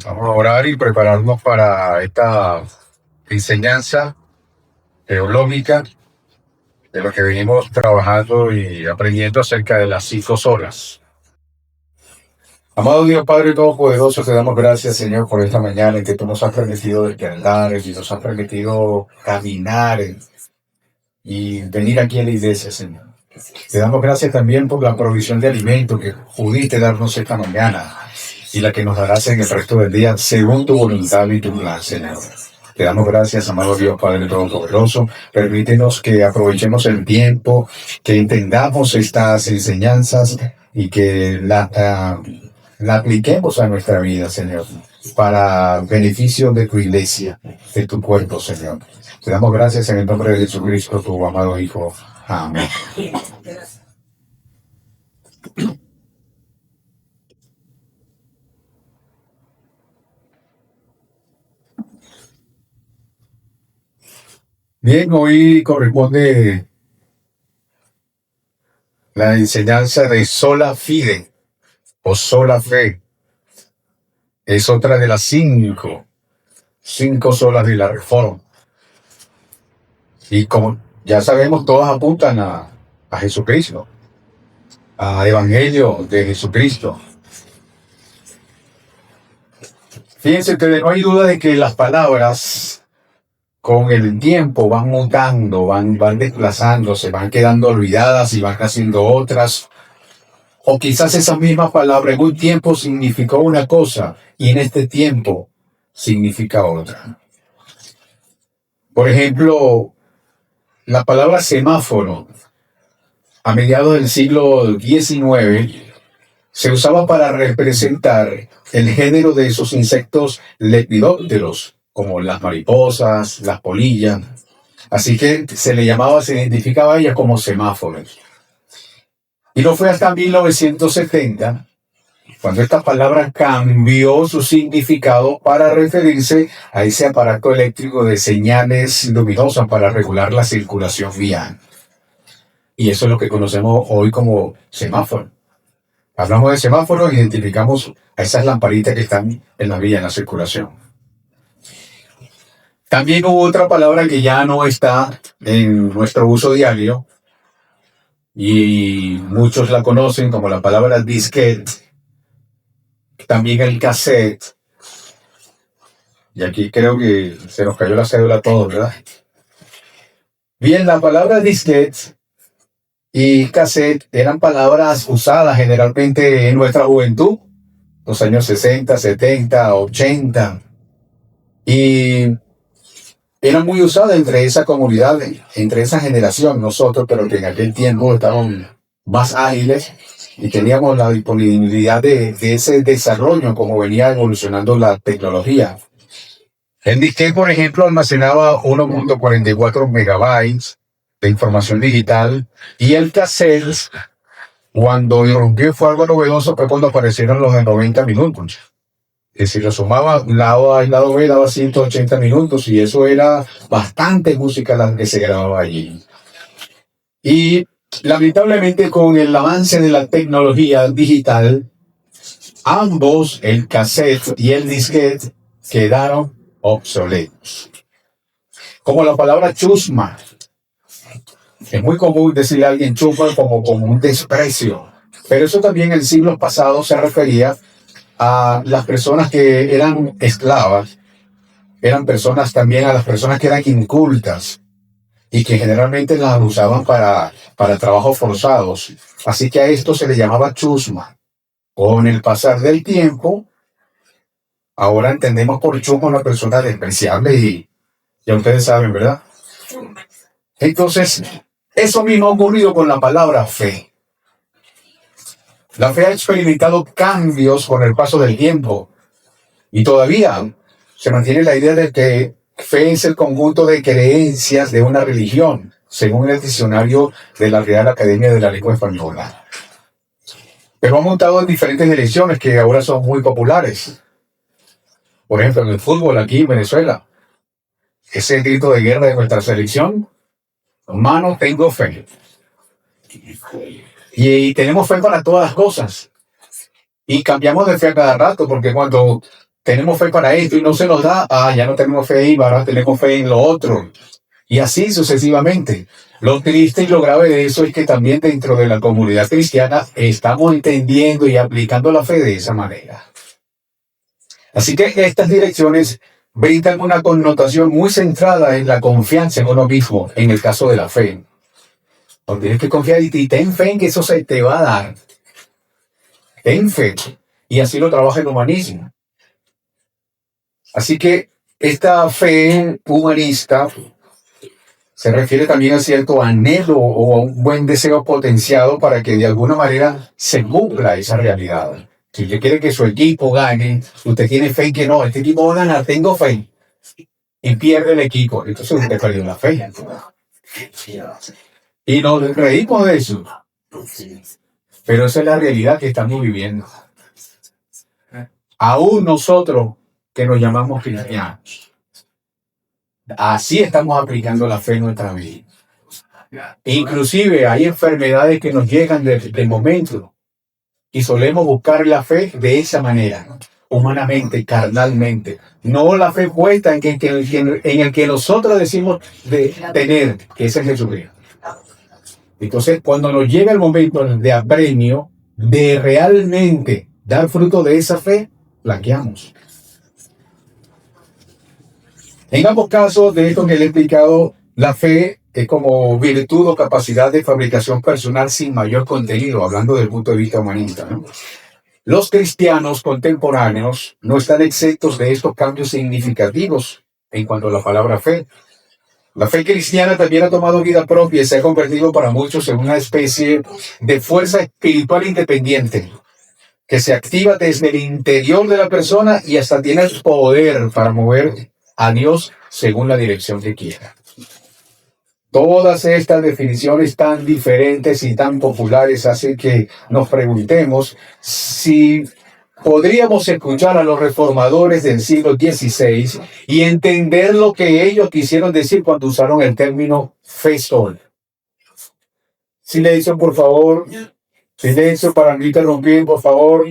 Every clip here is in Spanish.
Vamos a orar y prepararnos para esta enseñanza teológica de lo que venimos trabajando y aprendiendo acerca de las 5 solas. Amado Dios Padre Todopoderoso, te damos gracias, Señor, por esta mañana en que tú nos has permitido despertar y nos has permitido caminar y venir aquí a la iglesia, Señor. Te damos gracias también por la provisión de alimento que pudiste darnos esta mañana y la que nos darás en el resto del día, según tu voluntad y tu plan, Señor. Te damos gracias, amado Dios Padre Todopoderoso. Permítenos que aprovechemos el tiempo, que entendamos estas enseñanzas y que la apliquemos a nuestra vida, Señor, para beneficio de tu iglesia, de tu cuerpo, Señor. Te damos gracias en el nombre de Jesucristo, tu amado Hijo. Amén. Bien, hoy corresponde la enseñanza de sola fide o sola fe. Es otra de las cinco solas de la Reforma. Y como ya sabemos, todas apuntan a Jesucristo, al Evangelio de Jesucristo. Fíjense ustedes, no hay duda de que las palabras con el tiempo van mutando, van desplazándose, van quedando olvidadas y van haciendo otras. O quizás esa misma palabra en un tiempo significó una cosa y en este tiempo significa otra. Por ejemplo, la palabra semáforo a mediados del siglo XIX se usaba para representar el género de esos insectos lepidópteros, como las mariposas, las polillas. Así que se identificaba a ella como semáforos. Y no fue hasta 1970 cuando esta palabra cambió su significado para referirse a ese aparato eléctrico de señales luminosas para regular la circulación vial. Y eso es lo que conocemos hoy como semáforo. Hablamos de semáforo, identificamos a esas lamparitas que están en la vía, en la circulación. También hubo otra palabra que ya no está en nuestro uso diario, y muchos la conocen como la palabra disquete, también el cassette. Y aquí creo que se nos cayó la cédula a todos, ¿verdad? Bien, la palabra disquete y cassette eran palabras usadas generalmente en nuestra juventud, los años 60, 70, 80, y eran muy usadas entre esa comunidad, entre esa generación, nosotros, pero que en aquel tiempo estaban más ágiles y teníamos la disponibilidad de ese desarrollo como venía evolucionando la tecnología. El disquete, por ejemplo, almacenaba 1.44 megabytes de información digital, y el cassette, cuando irrumpió, fue algo novedoso, fue cuando aparecieron los de 90 minutos. Es decir, lo sumaba lado A y lado B, daba 180 minutos, y eso era bastante música la que se grababa allí. Y lamentablemente, con el avance de la tecnología digital, ambos, el cassette y el disquete, quedaron obsoletos. Como la palabra chusma. Es muy común decirle a alguien chusma como un desprecio, pero eso también en siglos pasados se refería a las personas que eran esclavas, eran personas también a las personas que eran incultas y que generalmente las usaban para trabajos forzados. Así que a esto se le llamaba chusma. Con el pasar del tiempo, ahora entendemos por chusma una persona despreciable, y ya ustedes saben, ¿verdad? Entonces, eso mismo ha ocurrido con la palabra fe. La fe ha experimentado cambios con el paso del tiempo, y todavía se mantiene la idea de que fe es el conjunto de creencias de una religión, según el diccionario de la Real Academia de la Lengua Española. Pero ha montado en diferentes elecciones que ahora son muy populares. Por ejemplo, en el fútbol aquí en Venezuela, ese grito de guerra de nuestra selección: mano, tengo fe. Y tenemos fe para todas las cosas. Y cambiamos de fe a cada rato, porque cuando tenemos fe para esto y no se nos da, ya no tenemos fe ahí, ahora tenemos fe en lo otro. Y así sucesivamente. Lo triste y lo grave de eso es que también dentro de la comunidad cristiana estamos entendiendo y aplicando la fe de esa manera. Así que estas direcciones brindan una connotación muy centrada en la confianza en uno mismo, en el caso de la fe. No tienes que confiar y ten fe en que eso se te va a dar. Ten fe. Y así lo trabaja el humanismo. Así que esta fe humanista se refiere también a cierto anhelo o a un buen deseo potenciado para que de alguna manera se cumpla esa realidad. Si usted quiere que su equipo gane, usted tiene fe en que no, este equipo va a ganar, tengo fe. Y pierde el equipo. Entonces usted perdió la fe. Y nos reímos de eso. Pero esa es la realidad que estamos viviendo. Aún nosotros que nos llamamos cristianos, así estamos aplicando la fe en nuestra vida. Inclusive hay enfermedades que nos llegan de momento y solemos buscar la fe de esa manera, humanamente, carnalmente. No la fe puesta en el que nosotros decimos de tener, que ese es Jesucristo. Entonces, cuando nos llega el momento de apremio, de realmente dar fruto de esa fe, flaqueamos. En ambos casos, de esto que le he explicado, la fe es como virtud o capacidad de fabricación personal sin mayor contenido, hablando desde el punto de vista humanista, ¿no? Los cristianos contemporáneos no están exentos de estos cambios significativos en cuanto a la palabra fe. La fe cristiana también ha tomado vida propia y se ha convertido para muchos en una especie de fuerza espiritual independiente que se activa desde el interior de la persona y hasta tiene el poder para mover a Dios según la dirección que quiera. Todas estas definiciones tan diferentes y tan populares hacen que nos preguntemos si podríamos escuchar a los reformadores del siglo XVI y entender lo que ellos quisieron decir cuando usaron el término fe sol. Silencio, por favor. Silencio para no interrumpir, por favor.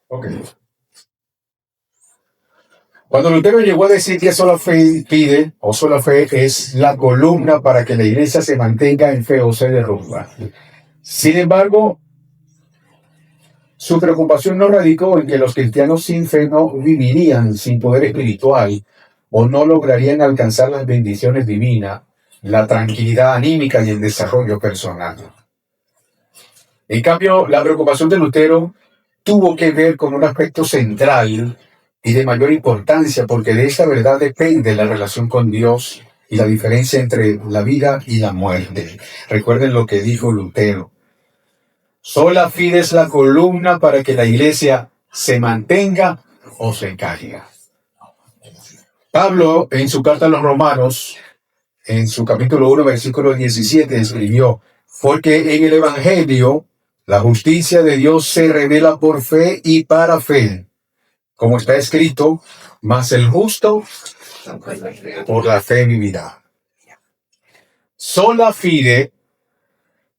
Ok. Cuando Lutero llegó a decir que sola fe pide, o sola fe es la columna para que la iglesia se mantenga en fe o se derrumba. Sin embargo, su preocupación no radicó en que los cristianos sin fe no vivirían sin poder espiritual o no lograrían alcanzar las bendiciones divinas, la tranquilidad anímica y el desarrollo personal. En cambio, la preocupación de Lutero tuvo que ver con un aspecto central y de mayor importancia, porque de esta verdad depende la relación con Dios y la diferencia entre la vida y la muerte. Recuerden lo que dijo Lutero. Sola fide es la columna para que la iglesia se mantenga o se caiga. Pablo, en su carta a los Romanos, en su capítulo 1, versículo 17, escribió: porque en el Evangelio la justicia de Dios se revela por fe y para fe. Como está escrito, mas el justo por la fe vivirá. Sola fide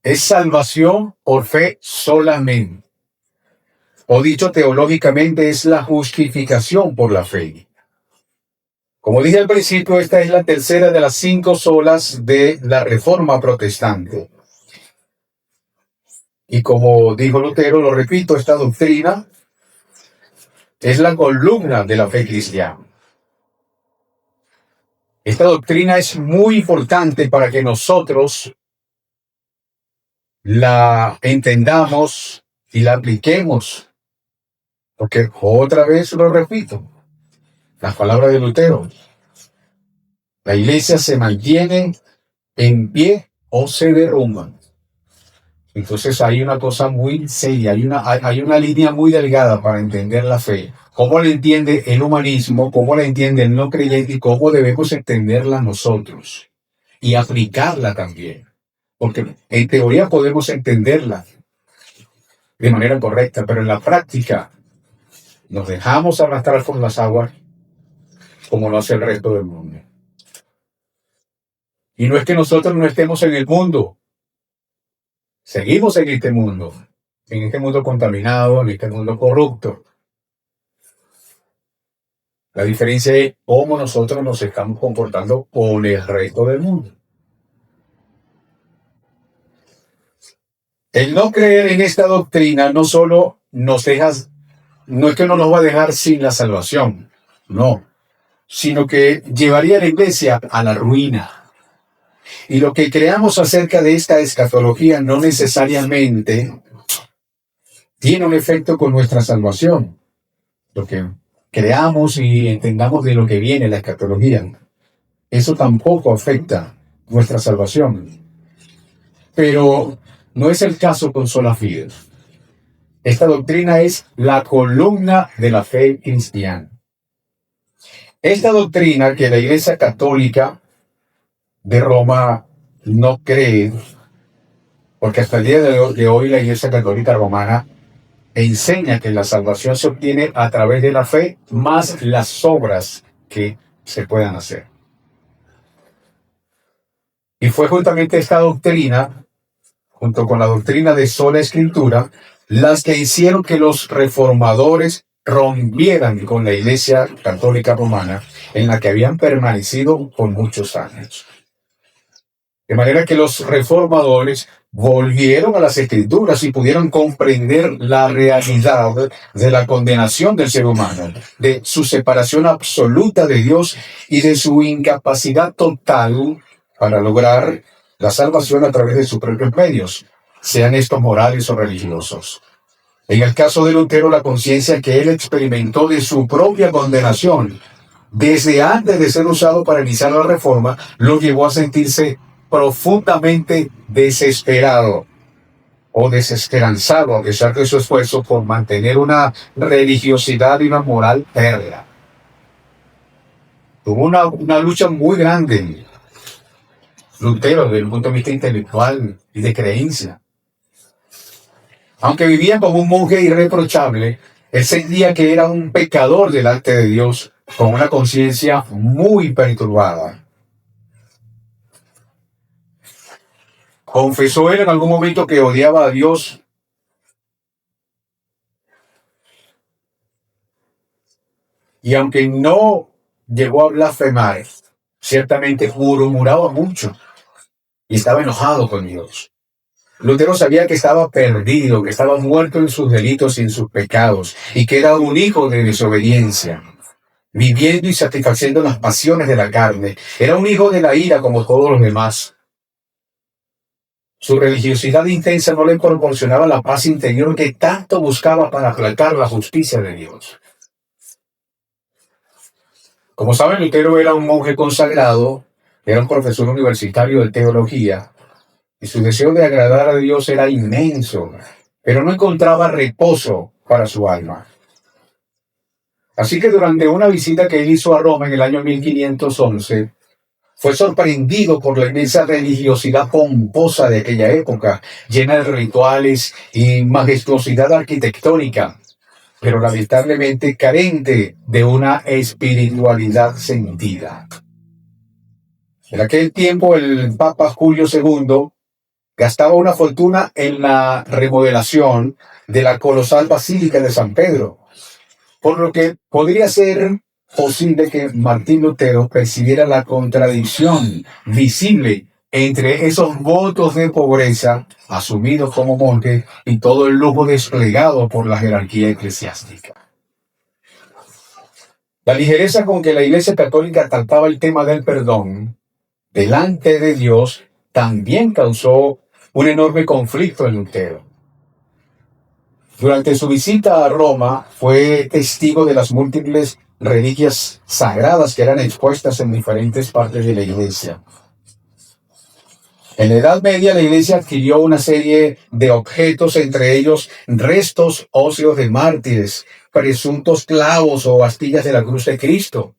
es salvación por fe solamente. O dicho teológicamente, es la justificación por la fe. Como dije al principio, esta es la tercera de las 5 solas de la Reforma Protestante. Y como dijo Lutero, lo repito, esta doctrina es la columna de la fe cristiana. Esta doctrina es muy importante para que nosotros la entendamos y la apliquemos. Porque otra vez lo repito, las palabras de Lutero: la iglesia se mantiene en pie o se derrumba. Entonces hay una cosa muy seria, hay una línea muy delgada para entender la fe. ¿Cómo la entiende el humanismo? ¿Cómo la entiende el no creyente? ¿Y cómo debemos entenderla nosotros? Y aplicarla también. Porque en teoría podemos entenderla de manera correcta, pero en la práctica nos dejamos arrastrar por las aguas como lo hace el resto del mundo. Y no es que nosotros no estemos en el mundo, seguimos en este mundo contaminado, en este mundo corrupto. La diferencia es cómo nosotros nos estamos comportando con el resto del mundo. El no creer en esta doctrina no solo nos deja, no es que no nos va a dejar sin la salvación, no, sino que llevaría a la iglesia a la ruina. Y lo que creamos acerca de esta escatología no necesariamente tiene un efecto con nuestra salvación. Lo que creamos y entendamos de lo que viene la escatología, eso tampoco afecta nuestra salvación. Pero no es el caso con sola fide. Esta doctrina es la columna de la fe cristiana. Esta doctrina que la Iglesia Católica de Roma no cree, porque hasta el día de hoy la Iglesia Católica Romana enseña que la salvación se obtiene a través de la fe más las obras que se puedan hacer. Y fue justamente esta doctrina, junto con la doctrina de sola escritura, las que hicieron que los reformadores rompieran con la Iglesia Católica Romana, en la que habían permanecido por muchos años. De manera que los reformadores volvieron a las escrituras y pudieron comprender la realidad de la condenación del ser humano, de su separación absoluta de Dios y de su incapacidad total para lograr la salvación a través de sus propios medios, sean estos morales o religiosos. En el caso de Lutero, la conciencia que él experimentó de su propia condenación, desde antes de ser usado para iniciar la reforma, lo llevó a sentirse profundamente desesperado o desesperanzado a pesar de su esfuerzo por mantener una religiosidad y una moral férrea. Tuvo una lucha muy grande, Lutero, desde el punto de vista intelectual y de creencia. Aunque vivía como un monje irreprochable, él sentía que era un pecador delante de Dios, con una conciencia muy perturbada. Confesó él en algún momento que odiaba a Dios. Y aunque no llegó a blasfemar, ciertamente murmuraba mucho y estaba enojado con Dios. Lutero sabía que estaba perdido, que estaba muerto en sus delitos y en sus pecados, y que era un hijo de desobediencia, viviendo y satisfaciendo las pasiones de la carne. Era un hijo de la ira como todos los demás. Su religiosidad intensa no le proporcionaba la paz interior que tanto buscaba para aplacar la justicia de Dios. Como saben, Lutero era un monje consagrado, era un profesor universitario de teología, y su deseo de agradar a Dios era inmenso, pero no encontraba reposo para su alma. Así que durante una visita que él hizo a Roma en el año 1511, fue sorprendido por la inmensa religiosidad pomposa de aquella época, llena de rituales y majestuosidad arquitectónica, pero lamentablemente carente de una espiritualidad sentida. En aquel tiempo el Papa Julio II gastaba una fortuna en la remodelación de la colosal Basílica de San Pedro, por lo que podría ser posible que Martín Lutero percibiera la contradicción visible entre esos votos de pobreza asumidos como monje y todo el lujo desplegado por la jerarquía eclesiástica. La ligereza con que la Iglesia Católica trataba el tema del perdón delante de Dios también causó un enorme conflicto en Lutero. Durante su visita a Roma, fue testigo de las múltiples reliquias sagradas que eran expuestas en diferentes partes de la Iglesia. En la Edad Media, la Iglesia adquirió una serie de objetos, entre ellos restos óseos de mártires, presuntos clavos o astillas de la cruz de Cristo,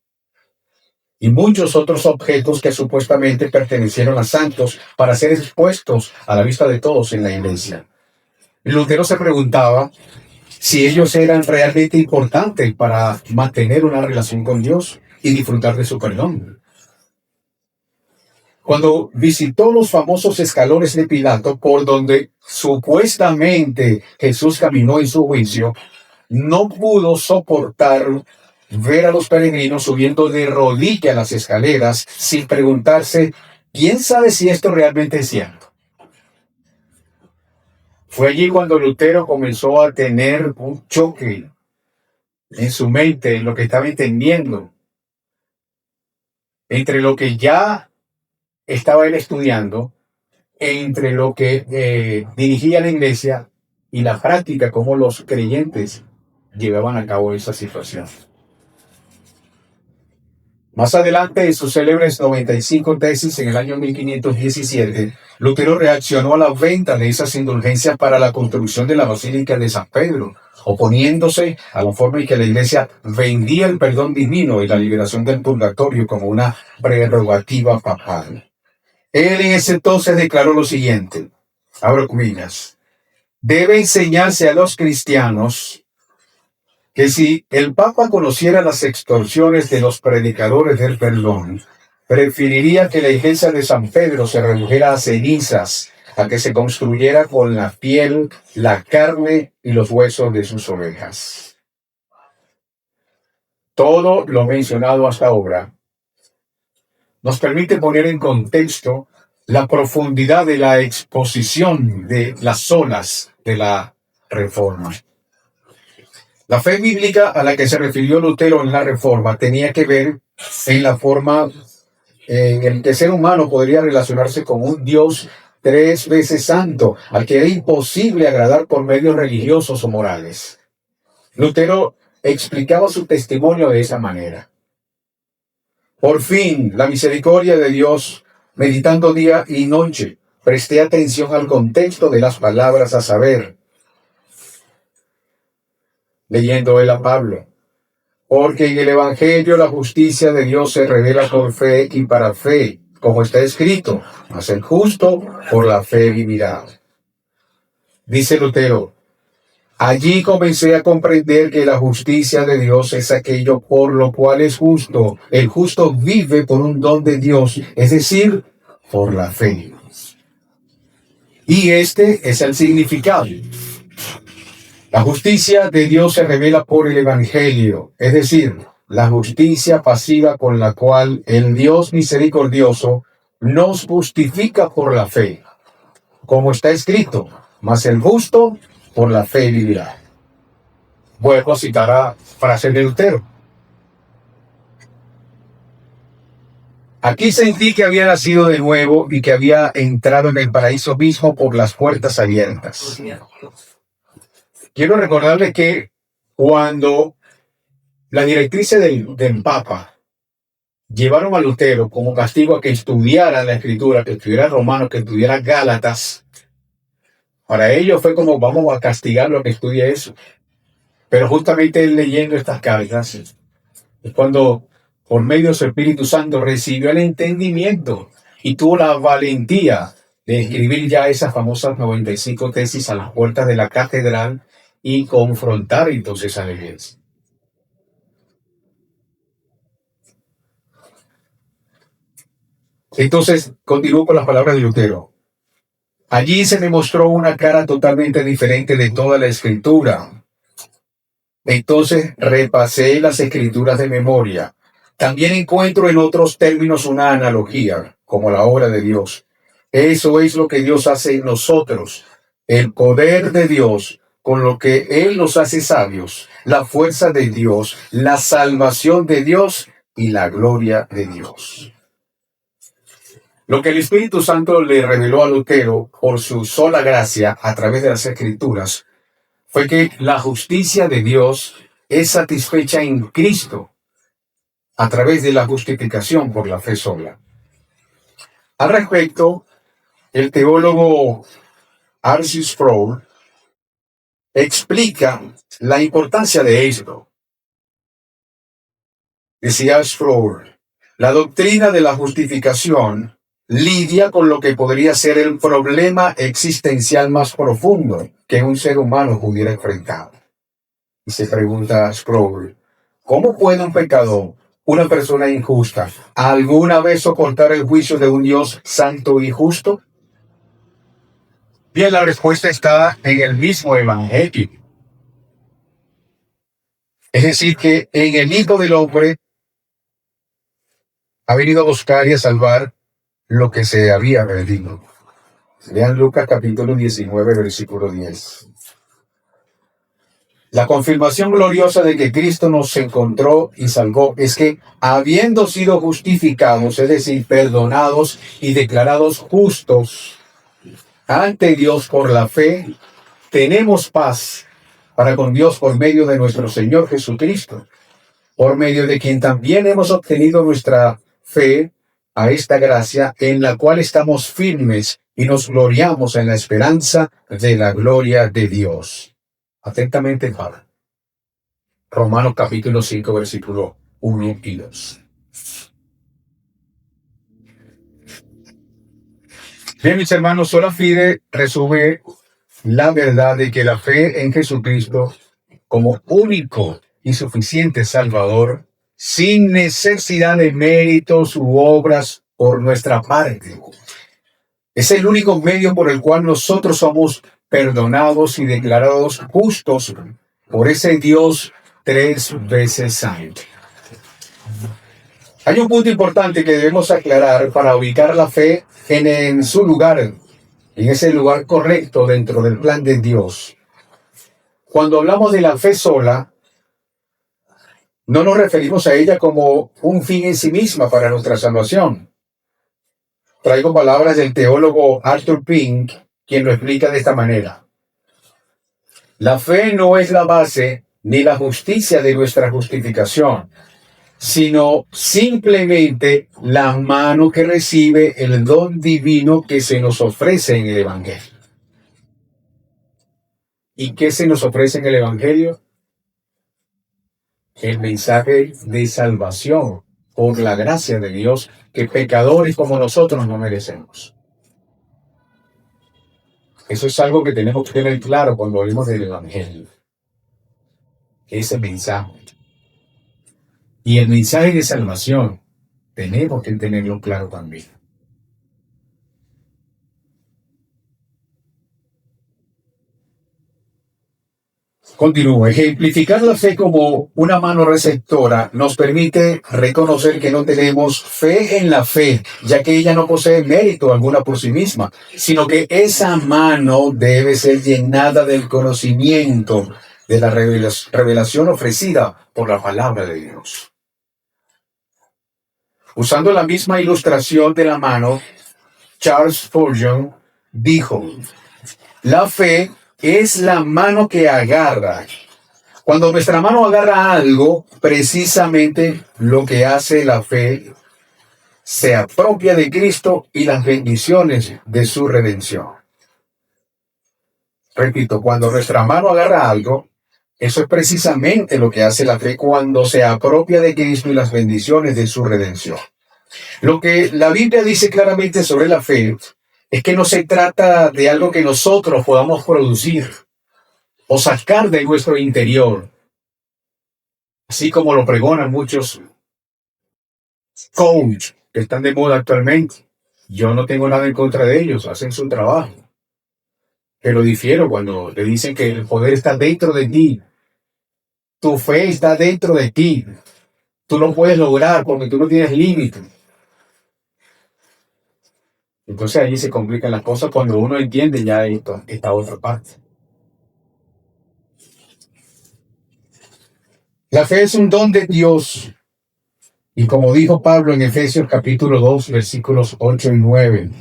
y muchos otros objetos que supuestamente pertenecieron a santos para ser expuestos a la vista de todos en la Iglesia. Lutero se preguntaba si ellos eran realmente importantes para mantener una relación con Dios y disfrutar de su perdón. cuando visitó los famosos escalones de Pilato, por donde supuestamente Jesús caminó en su juicio, no pudo soportar ver a los peregrinos subiendo de rodillas las escaleras sin preguntarse, ¿quién sabe si esto realmente es cierto? Fue allí cuando Lutero comenzó a tener un choque en su mente, en lo que estaba entendiendo, entre lo que ya estaba él estudiando, entre lo que dirigía la iglesia y la práctica, como los creyentes llevaban a cabo esa situación. Más adelante, en sus célebres 95 tesis en el año 1517, Lutero reaccionó a la venta de esas indulgencias para la construcción de la Basílica de San Pedro, oponiéndose a la forma en que la Iglesia vendía el perdón divino y la liberación del purgatorio como una prerrogativa papal. Él en ese entonces declaró lo siguiente, abro comillas, debe enseñarse a los cristianos que si el Papa conociera las extorsiones de los predicadores del perdón, preferiría que la iglesia de San Pedro se redujera a cenizas, a que se construyera con la piel, la carne y los huesos de sus ovejas. Todo lo mencionado hasta ahora nos permite poner en contexto la profundidad de la exposición de las zonas de la Reforma. La fe bíblica a la que se refirió Lutero en la Reforma tenía que ver en la forma en que el ser humano podría relacionarse con un Dios 3 veces santo, al que era imposible agradar por medios religiosos o morales. Lutero explicaba su testimonio de esa manera. Por fin, la misericordia de Dios, meditando día y noche, presté atención al contexto de las palabras, a saber, leyendo él a Pablo, porque en el Evangelio la justicia de Dios se revela por fe y para fe, como está escrito, mas el justo por la fe vivirá. Dice Lutero, allí comencé a comprender que la justicia de Dios es aquello por lo cual es justo. El justo vive por un don de Dios, es decir, por la fe. Y este es el significado. La justicia de Dios se revela por el Evangelio, es decir, la justicia pasiva con la cual el Dios misericordioso nos justifica por la fe. Como está escrito, mas el justo por la fe vivirá. Vuelvo a citar a frase de Lutero. Aquí sentí que había nacido de nuevo y que había entrado en el paraíso mismo por las puertas abiertas. Quiero recordarles que cuando las directrices del Papa llevaron a Lutero como castigo a que estudiara la Escritura, que estudiara Romanos, que estudiara Gálatas, para ellos fue como, vamos a castigarlo a que estudie eso. Pero justamente él leyendo estas cartas es cuando, por medio de su Espíritu Santo, recibió el entendimiento y tuvo la valentía de escribir ya esas famosas 95 tesis a las puertas de la catedral y confrontar entonces a la iglesia. Entonces, continúo con las palabras de Lutero. Allí se me mostró una cara totalmente diferente de toda la Escritura. Entonces repasé las Escrituras de memoria. También encuentro en otros términos una analogía, como la obra de Dios. Eso es lo que Dios hace en nosotros. El poder de Dios, con lo que Él nos hace sabios, la fuerza de Dios, la salvación de Dios y la gloria de Dios. Lo que el Espíritu Santo le reveló a Lutero por su sola gracia a través de las Escrituras fue que la justicia de Dios es satisfecha en Cristo a través de la justificación por la fe sola. Al respecto, el teólogo R.C. Sproul explica la importancia de esto. Decía Sproul, la doctrina de la justificación lidia con lo que podría ser el problema existencial más profundo que un ser humano pudiera enfrentar. Y se pregunta Sproul, ¿cómo puede un pecador una persona injusta, alguna vez soportar el juicio de un Dios santo y justo? Bien, la respuesta está en el mismo Evangelio. Es decir, que en el Hijo del Hombre ha venido a buscar y a salvar lo que se había perdido. Lean Lucas capítulo 19, versículo 10. La confirmación gloriosa de que Cristo nos encontró y salvó es que, habiendo sido justificados, es decir, perdonados y declarados justos ante Dios por la fe, tenemos paz para con Dios por medio de nuestro Señor Jesucristo, por medio de quien también hemos obtenido nuestra fe a esta gracia en la cual estamos firmes y nos gloriamos en la esperanza de la gloria de Dios. Atentamente, Pablo. Romanos capítulo 5, versículo 1 y 2. Bien, mis hermanos, sola fide resume la verdad de que la fe en Jesucristo como único y suficiente Salvador, sin necesidad de méritos u obras por nuestra parte, es el único medio por el cual nosotros somos perdonados y declarados justos por ese Dios 3 veces santo. Hay un punto importante que debemos aclarar para ubicar la fe en su lugar, en ese lugar correcto dentro del plan de Dios. Cuando hablamos de la fe sola, no nos referimos a ella como un fin en sí misma para nuestra salvación. Traigo palabras del teólogo Arthur Pink, quien lo explica de esta manera. La fe no es la base ni la justicia de nuestra justificación, sino simplemente la mano que recibe el don divino que se nos ofrece en el Evangelio. ¿Y qué se nos ofrece en el Evangelio? El mensaje de salvación por la gracia de Dios que pecadores como nosotros no merecemos. Eso es algo que tenemos que tener claro cuando hablamos del Evangelio. Ese mensaje. Y el mensaje de salvación tenemos que tenerlo claro también. Continúo. Ejemplificar la fe como una mano receptora nos permite reconocer que no tenemos fe en la fe, ya que ella no posee mérito alguna por sí misma, sino que esa mano debe ser llenada del conocimiento de la revelación ofrecida por la palabra de Dios. Usando la misma ilustración de la mano, Charles Spurgeon dijo: la fe es la mano que agarra. Cuando nuestra mano agarra algo, precisamente lo que hace la fe se apropia de Cristo y las bendiciones de su redención. Repito, cuando nuestra mano agarra algo, eso es precisamente lo que hace la fe cuando se apropia de Cristo y las bendiciones de su redención. Lo que la Biblia dice claramente sobre la fe es que no se trata de algo que nosotros podamos producir o sacar de nuestro interior, así como lo pregonan muchos coaches que están de moda actualmente. Yo no tengo nada en contra de ellos, hacen su trabajo. Pero difiero cuando le dicen que el poder está dentro de ti. Tu fe está dentro de ti. Tú lo puedes lograr porque tú no tienes límite. Entonces allí se complican las cosas cuando uno entiende ya esta otra parte. La fe es un don de Dios. Y como dijo Pablo en Efesios capítulo 2, versículos 8 y 9,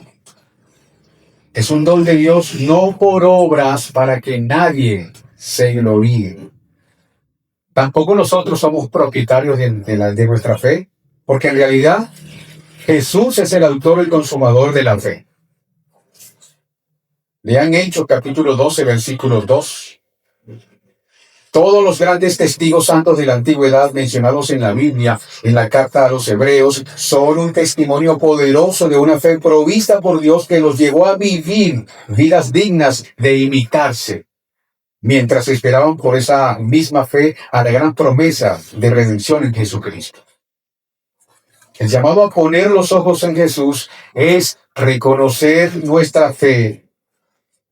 es un don de Dios no por obras para que nadie se gloríe. Tampoco nosotros somos propietarios de nuestra fe, porque en realidad Jesús es el autor y consumador de la fe. Lean Hechos capítulo 12, versículo 2. Todos los grandes testigos santos de la antigüedad mencionados en la Biblia, en la carta a los Hebreos, son un testimonio poderoso de una fe provista por Dios que los llevó a vivir vidas dignas de imitarse, mientras esperaban por esa misma fe a la gran promesa de redención en Jesucristo. El llamado a poner los ojos en Jesús es reconocer nuestra fe,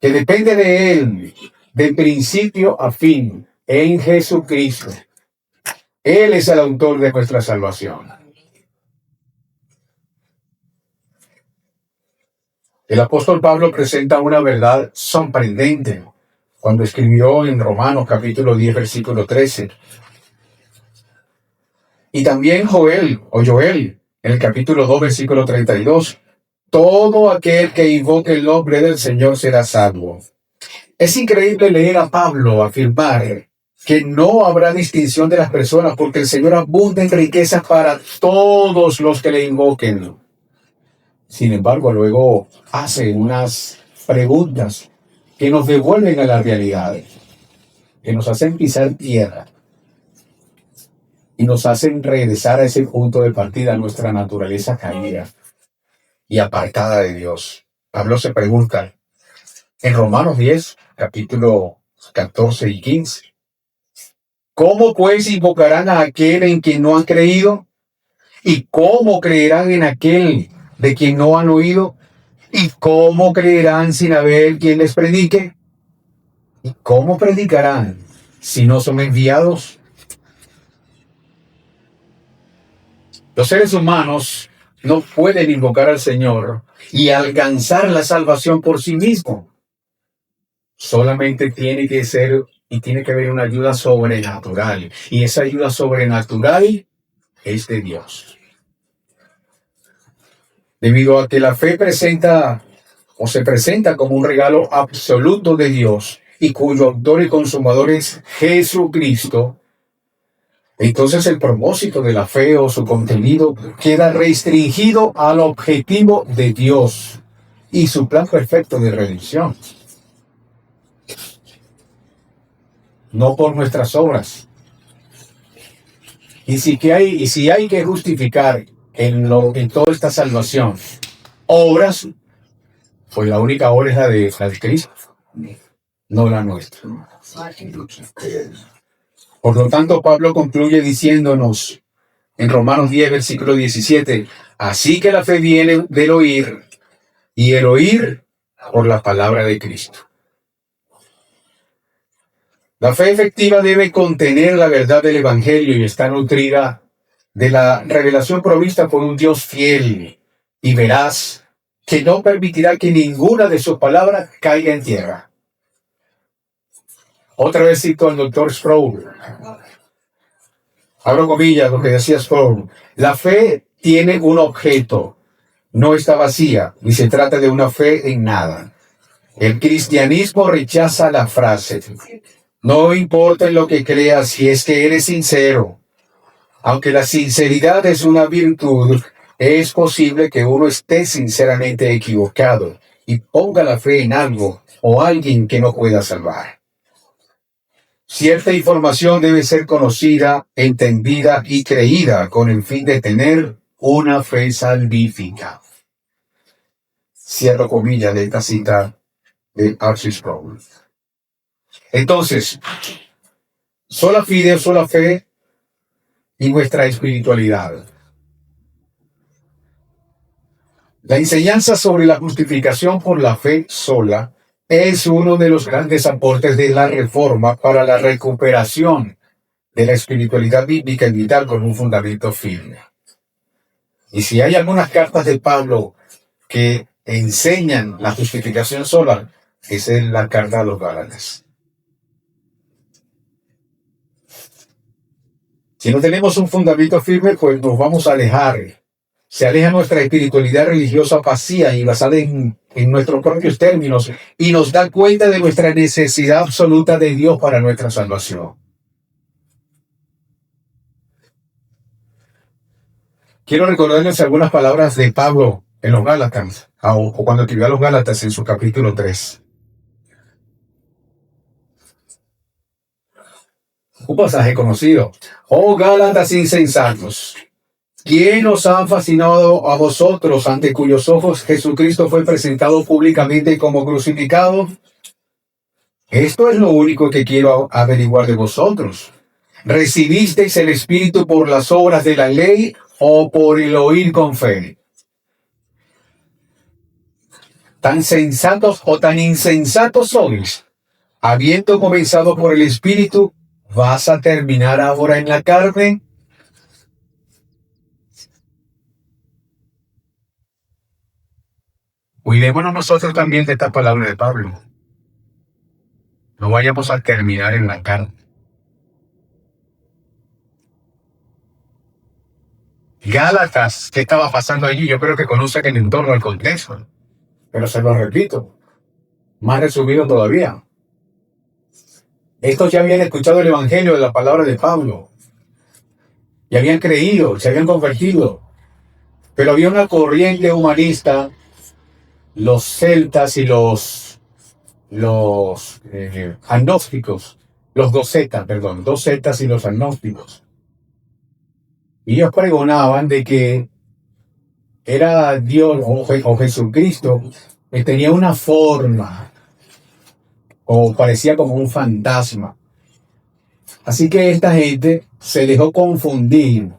que depende de Él, de principio a fin, en Jesucristo. Él es el autor de nuestra salvación. El apóstol Pablo presenta una verdad sorprendente cuando escribió en Romanos capítulo 10, versículo 13. Y también Joel, en el capítulo 2, versículo 32. Todo aquel que invoque el nombre del Señor será salvo. Es increíble leer a Pablo afirmar que no habrá distinción de las personas porque el Señor abunda en riquezas para todos los que le invoquen. Sin embargo, luego hace unas preguntas que nos devuelven a la realidad, que nos hacen pisar tierra y nos hacen regresar a ese punto de partida, a nuestra naturaleza caída y apartada de Dios. Pablo se pregunta en Romanos 10, capítulo 14 y 15. ¿Cómo pues invocarán a aquel en quien no han creído? ¿Y cómo creerán en aquel de quien no han oído? ¿Y cómo creerán sin haber quien les predique? ¿Y cómo predicarán si no son enviados? Los seres humanos no pueden invocar al Señor y alcanzar la salvación por sí mismos. Solamente tiene que haber una ayuda sobrenatural. Y esa ayuda sobrenatural es de Dios. Debido a que la fe se presenta como un regalo absoluto de Dios y cuyo autor y consumador es Jesucristo, entonces el propósito de la fe o su contenido queda restringido al objetivo de Dios y su plan perfecto de redención. No por nuestras obras. Y si hay que justificar en toda esta salvación obras, pues la única obra es la de Cristo, no la nuestra. Por lo tanto, Pablo concluye diciéndonos en Romanos 10, versículo 17, así que la fe viene del oír, y el oír por la palabra de Cristo. La fe efectiva debe contener la verdad del Evangelio y está nutrida de la revelación provista por un Dios fiel y veraz, que no permitirá que ninguna de sus palabras caiga en tierra. Otra vez cito al doctor Sproul. Abro comillas lo que decía Sproul. La fe tiene un objeto, no está vacía, ni se trata de una fe en nada. El cristianismo rechaza la frase: no importa en lo que creas si es que eres sincero. Aunque la sinceridad es una virtud, es posible que uno esté sinceramente equivocado y ponga la fe en algo o alguien que no pueda salvar. Cierta información debe ser conocida, entendida y creída con el fin de tener una fe salvífica. Cierro comillas de esta cita de Archie Sproul. Entonces, sola fide, sola fe y nuestra espiritualidad. La enseñanza sobre la justificación por la fe sola es uno de los grandes aportes de la Reforma para la recuperación de la espiritualidad bíblica y vital con un fundamento firme. Y si hay algunas cartas de Pablo que enseñan la justificación sola, esa es la carta a los Gálatas. Si no tenemos un fundamento firme, pues nos vamos a alejar. Se aleja nuestra espiritualidad religiosa vacía y basada en nuestros propios términos y nos da cuenta de nuestra necesidad absoluta de Dios para nuestra salvación. Quiero recordarles algunas palabras de Pablo en los Gálatas, o cuando escribió a los Gálatas en su capítulo 3. Un pasaje conocido. Oh Gálatas insensatos, ¿quién os ha fascinado a vosotros, ante cuyos ojos Jesucristo fue presentado públicamente como crucificado? Esto es lo único que quiero averiguar de vosotros. ¿Recibisteis el Espíritu por las obras de la ley o por el oír con fe? ¿Tan sensatos o tan insensatos sois? Habiendo comenzado por el Espíritu, ¿vas a terminar ahora en la carne? Cuidémonos nosotros también de esta palabra de Pablo. No vayamos a terminar en la carne. Gálatas, ¿qué estaba pasando allí? Yo creo que conocen el entorno, el contexto. Pero se lo repito, más resumido todavía. Estos ya habían escuchado el Evangelio de la palabra de Pablo. Y habían creído, se habían convertido. Pero había una corriente humanista, los celtas y los agnósticos, los docetas y los agnósticos. Y ellos pregonaban de que era Dios o Jesucristo que tenía una forma, o parecía como un fantasma. Así que esta gente se dejó confundir,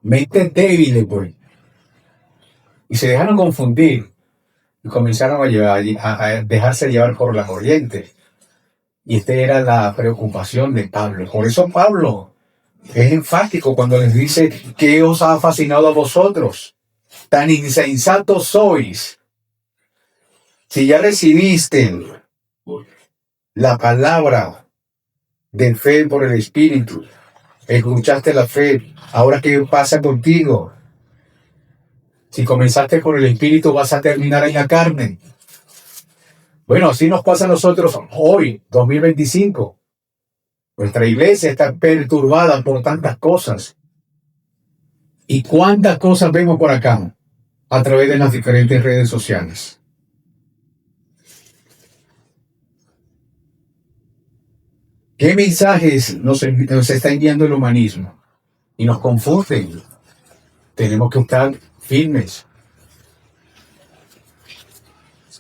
mentes débiles, pues, y se dejaron confundir y comenzaron a dejarse llevar por la corriente. Y esta era la preocupación de Pablo. Por eso Pablo es enfático cuando les dice: ¿qué os ha fascinado a vosotros? Tan insensatos sois. Si ya recibiste la palabra de fe por el Espíritu, escuchaste la fe, ahora ¿qué pasa contigo? Si comenzaste por el Espíritu, vas a terminar en la carne. Bueno, así nos pasa a nosotros hoy, 2025. Nuestra iglesia está perturbada por tantas cosas. ¿Y cuántas cosas vemos por acá a través de las diferentes redes sociales? ¿Qué mensajes nos está enviando el humanismo? Y nos confunden. Tenemos que estar firmes.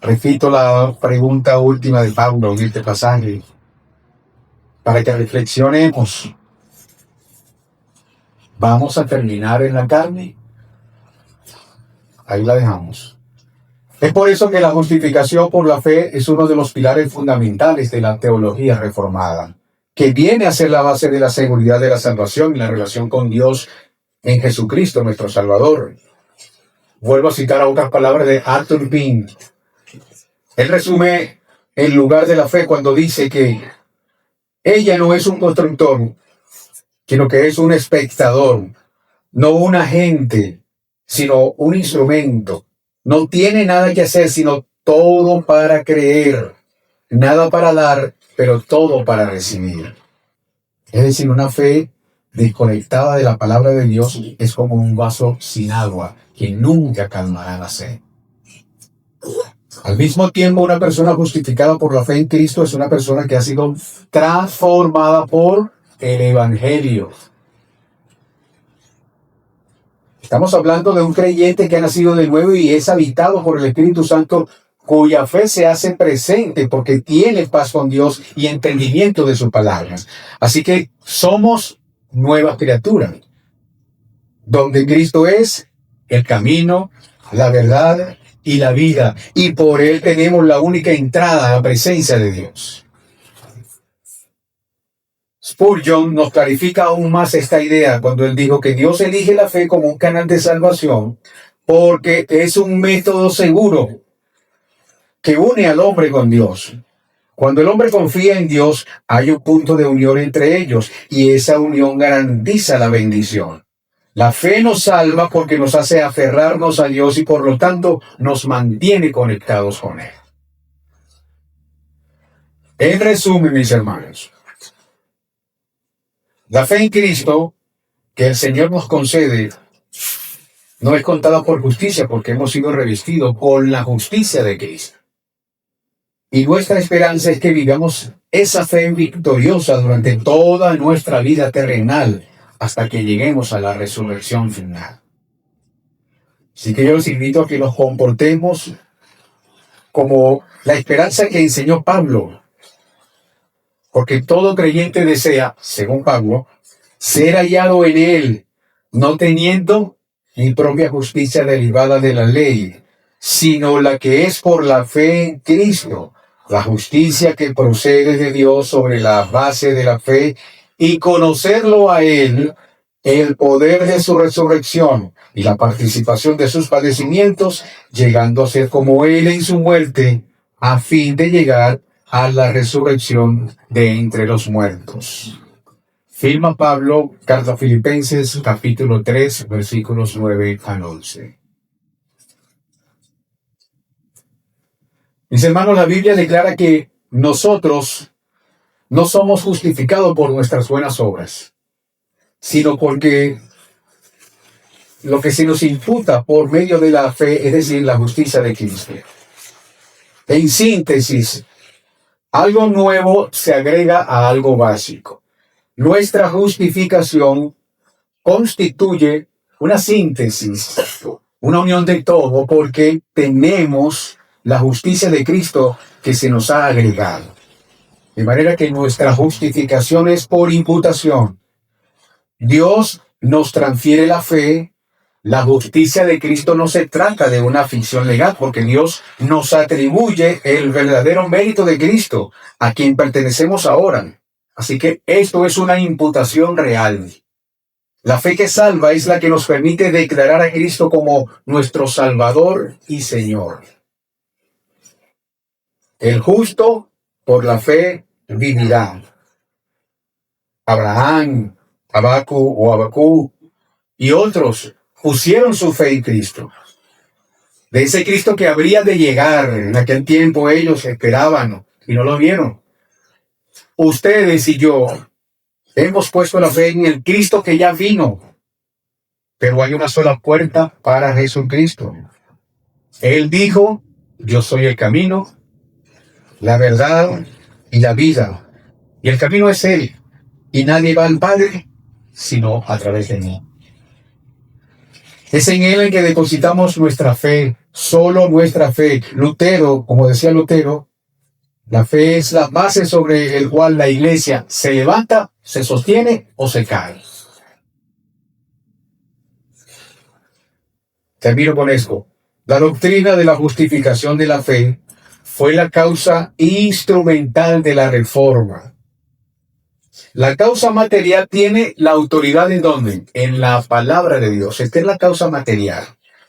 Repito la pregunta última de Pablo en este pasaje, para que reflexionemos. ¿Vamos a terminar en la carne? Ahí la dejamos. Es por eso que la justificación por la fe es uno de los pilares fundamentales de la teología reformada, que viene a ser la base de la seguridad de la salvación y la relación con Dios en Jesucristo, nuestro Salvador. Vuelvo a citar a otras palabras de Arthur Pink. Él resume el lugar de la fe cuando dice que ella no es un constructor, sino que es un espectador, no un agente, sino un instrumento. No tiene nada que hacer, sino todo para creer, nada para dar, pero todo para recibir. Es decir, una fe desconectada de la palabra de Dios es como un vaso sin agua que nunca calmará la sed. Al mismo tiempo, una persona justificada por la fe en Cristo es una persona que ha sido transformada por el Evangelio. Estamos hablando de un creyente que ha nacido de nuevo y es habitado por el Espíritu Santo, cuya fe se hace presente porque tiene paz con Dios y entendimiento de sus palabras. Así que somos nuevas criaturas, donde Cristo es el camino, la verdad y la vida, y por Él tenemos la única entrada a la presencia de Dios. Spurgeon nos clarifica aún más esta idea cuando él dijo que Dios elige la fe como un canal de salvación porque es un método seguro que une al hombre con Dios. Cuando el hombre confía en Dios, hay un punto de unión entre ellos y esa unión garantiza la bendición. La fe nos salva porque nos hace aferrarnos a Dios y por lo tanto nos mantiene conectados con Él. En resumen, mis hermanos, la fe en Cristo que el Señor nos concede no es contada por justicia porque hemos sido revestidos con la justicia de Cristo. Y nuestra esperanza es que vivamos esa fe victoriosa durante toda nuestra vida terrenal hasta que lleguemos a la resurrección final. Así que yo los invito a que nos comportemos como la esperanza que enseñó Pablo. Porque todo creyente desea, según Pablo, ser hallado en Él, no teniendo mi propia justicia derivada de la ley, sino la que es por la fe en Cristo, la justicia que procede de Dios sobre la base de la fe y conocerlo a Él, el poder de su resurrección y la participación de sus padecimientos, llegando a ser como Él en su muerte, a fin de llegar a la resurrección de entre los muertos. Firma Pablo, carta a Filipenses, capítulo 3, versículos 9 al 11. Mis hermanos, la Biblia declara que nosotros no somos justificados por nuestras buenas obras, sino porque lo que se nos imputa por medio de la fe, es decir, la justicia de Cristo. En síntesis, algo nuevo se agrega a algo básico. Nuestra justificación constituye una síntesis, una unión de todo, porque tenemos la justicia de Cristo que se nos ha agregado. De manera que nuestra justificación es por imputación. Dios nos transfiere la fe. La justicia de Cristo no se trata de una ficción legal, porque Dios nos atribuye el verdadero mérito de Cristo, a quien pertenecemos ahora. Así que esto es una imputación real. La fe que salva es la que nos permite declarar a Cristo como nuestro Salvador y Señor. El justo por la fe vivirá. Abraham, Abacú y otros pusieron su fe en Cristo. De ese Cristo que habría de llegar. En aquel tiempo ellos esperaban y no lo vieron. Ustedes y yo hemos puesto la fe en el Cristo que ya vino. Pero hay una sola puerta para Jesucristo. Él dijo, yo soy el camino, la verdad y la vida. Y el camino es Él. Y nadie va al Padre sino a través de mí. Es en Él en que depositamos nuestra fe, solo nuestra fe. Lutero, como decía Lutero, la fe es la base sobre el cual la iglesia se levanta, se sostiene o se cae. Termino con esto. La doctrina de la justificación de la fe fue la causa instrumental de la reforma. La causa material tiene la autoridad ¿en dónde? En la palabra de Dios. Esta es la causa material.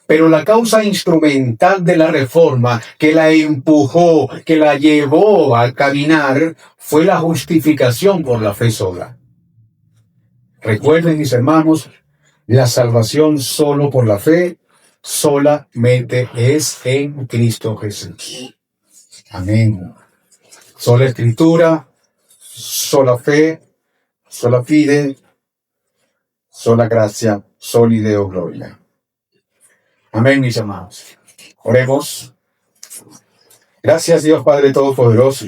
Pero la causa instrumental de la reforma, que la empujó, que la llevó a caminar, fue la justificación por la fe sola. Recuerden, mis hermanos, la salvación solo por la fe, solamente es en Cristo Jesús. Amén. Sola escritura, sola fe, sola fide, sola gracia, soli Deo gloria. Amén, mis amados. Oremos. Gracias, Dios Padre Todopoderoso,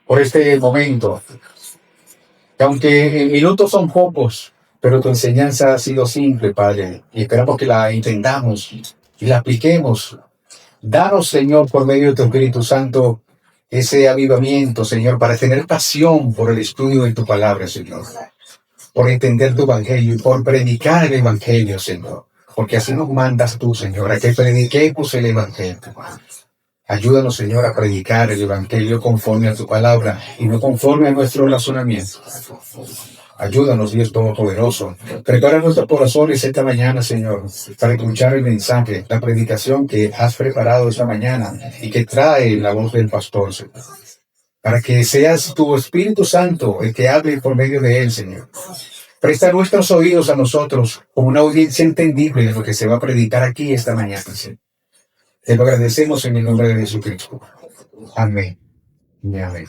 por este momento. Que aunque en minutos son pocos, pero tu enseñanza ha sido simple, Padre, y esperamos que la entendamos y la apliquemos. Danos, Señor, por medio de tu Espíritu Santo, ese avivamiento, Señor, para tener pasión por el estudio de tu palabra, Señor. Por entender tu evangelio y por predicar el evangelio, Señor. Porque así nos mandas tú, Señor, a que prediquemos el evangelio. Ayúdanos, Señor, a predicar el evangelio conforme a tu palabra y no conforme a nuestro razonamiento. Ayúdanos, Dios Todopoderoso. Prepara nuestros corazones esta mañana, Señor, para escuchar el mensaje, la predicación que has preparado esta mañana y que trae la voz del pastor, Señor. Para que seas tu Espíritu Santo el que hable por medio de él, Señor. Presta nuestros oídos a nosotros como una audiencia entendible de lo que se va a predicar aquí esta mañana, Señor. Te lo agradecemos en el nombre de Jesucristo. Amén. Y amén.